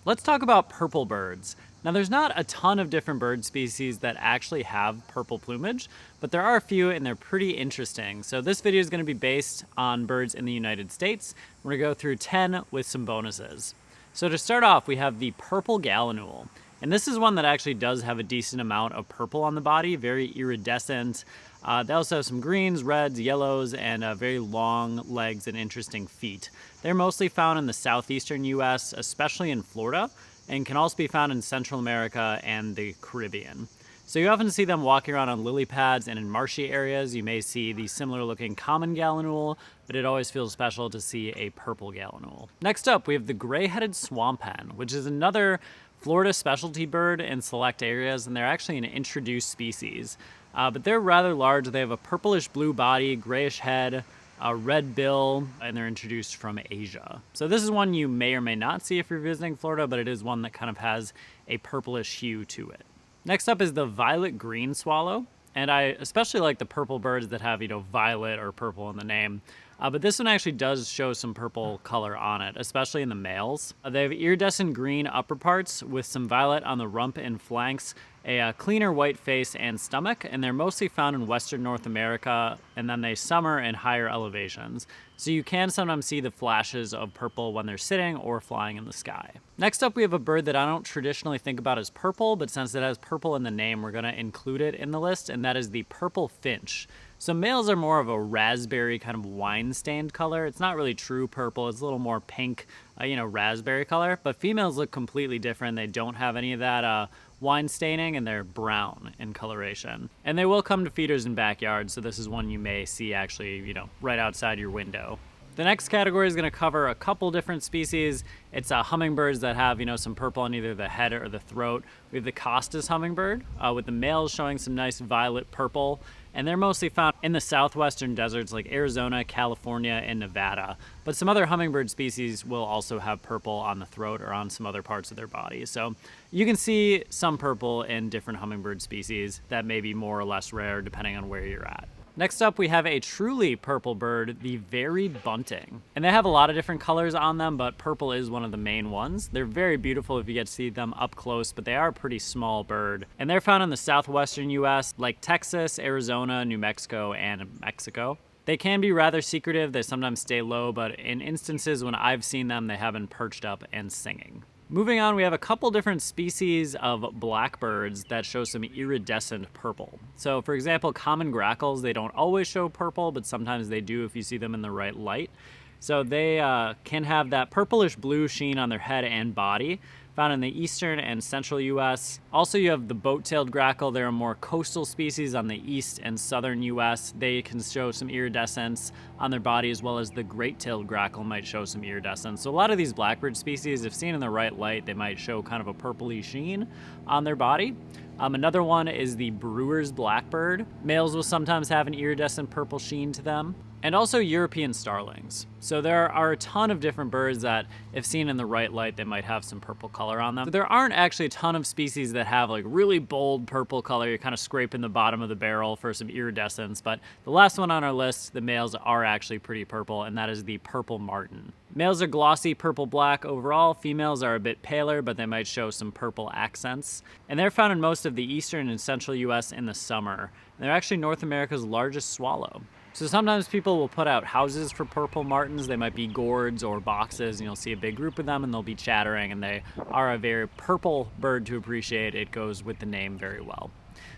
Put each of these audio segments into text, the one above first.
Let's talk about purple birds. Now there's not a ton of different bird species that actually have purple plumage, but there are a few and they're pretty interesting. So this video is going to be based on birds in the United States. We're going to go through 10 with some bonuses. So to start off, we have the purple gallinule. And this is one that actually does have a decent amount of purple on the body, very iridescent. They also have some greens, reds, yellows, and very long legs and interesting feet. They're mostly found in the southeastern US, especially in Florida, and can also be found in Central America and the Caribbean. So you often see them walking around on lily pads, and in marshy areas you may see the similar looking common gallinule, but it always feels special to see a purple gallinule. Next up, we have the gray-headed swamphen, which is another Florida specialty bird in select areas, and they're actually an introduced species. But they're rather large. They have a purplish blue body, grayish head, a red bill, and they're introduced from Asia. So this is one you may or may not see if you're visiting Florida, but it is one that kind of has a purplish hue to it. Next up is the violet green swallow. And I especially like the purple birds that have, violet or purple in the name. But this one actually does show some purple color on it, especially in the males. They have iridescent green upper parts with some violet on the rump and flanks, a cleaner white face and stomach, and they're mostly found in Western North America, and then they summer in higher elevations. So you can sometimes see the flashes of purple when they're sitting or flying in the sky. Next up, we have a bird that I don't traditionally think about as purple, but since it has purple in the name, we're gonna include it in the list, and that is the purple finch. So males are more of a raspberry kind of wine-stained color. It's not really true purple. It's a little more pink, raspberry color. But females look completely different. They don't have any of that wine staining, and they're brown in coloration. And they will come to feeders in backyards, so this is one you may see actually, right outside your window. The next category is going to cover a couple different species. It's hummingbirds that have, some purple on either the head or the throat. We have the Costas hummingbird, with the males showing some nice violet purple. And they're mostly found in the southwestern deserts like Arizona, California, and Nevada. But some other hummingbird species will also have purple on the throat or on some other parts of their body. So you can see some purple in different hummingbird species that may be more or less rare depending on where you're at. Next up, we have a truly purple bird, the varied bunting. And they have a lot of different colors on them, but purple is one of the main ones. They're very beautiful if you get to see them up close, but they are a pretty small bird. And they're found in the southwestern US, like Texas, Arizona, New Mexico, and Mexico. They can be rather secretive. They sometimes stay low, but in instances when I've seen them, they have been perched up and singing. Moving on, we have a couple different species of blackbirds that show some iridescent purple. So for example, common grackles, they don't always show purple, but sometimes they do if you see them in the right light. So they can have that purplish blue sheen on their head and body, found in the eastern and central US. Also, you have the boat-tailed grackle. They're a more coastal species on the east and southern US. They can show some iridescence on their body, as well as the great-tailed grackle might show some iridescence. So a lot of these blackbird species, if seen in the right light, they might show kind of a purpley sheen on their body. Another one is the brewer's blackbird. Males will sometimes have an iridescent purple sheen to them. And also European starlings. So there are a ton of different birds that, if seen in the right light, they might have some purple color on them. So there aren't actually a ton of species that have like really bold purple color. You're kind of scraping the bottom of the barrel for some iridescence. But the last one on our list, the males are actually pretty purple, and that is the purple martin. Males are glossy purple-black overall. Females are a bit paler, but they might show some purple accents. And they're found in most of the eastern and central US in the summer. And they're actually North America's largest swallow. So sometimes people will put out houses for purple martins. They might be gourds or boxes, and you'll see a big group of them, and they'll be chattering, and they are a very purple bird to appreciate. It goes with the name very well.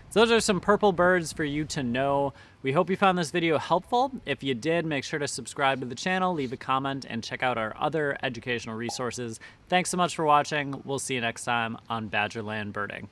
So those are some purple birds for you to know. We hope you found this video helpful. If you did, make sure to subscribe to the channel, leave a comment, and check out our other educational resources. Thanks so much for watching. We'll see you next time on Badgerland Birding.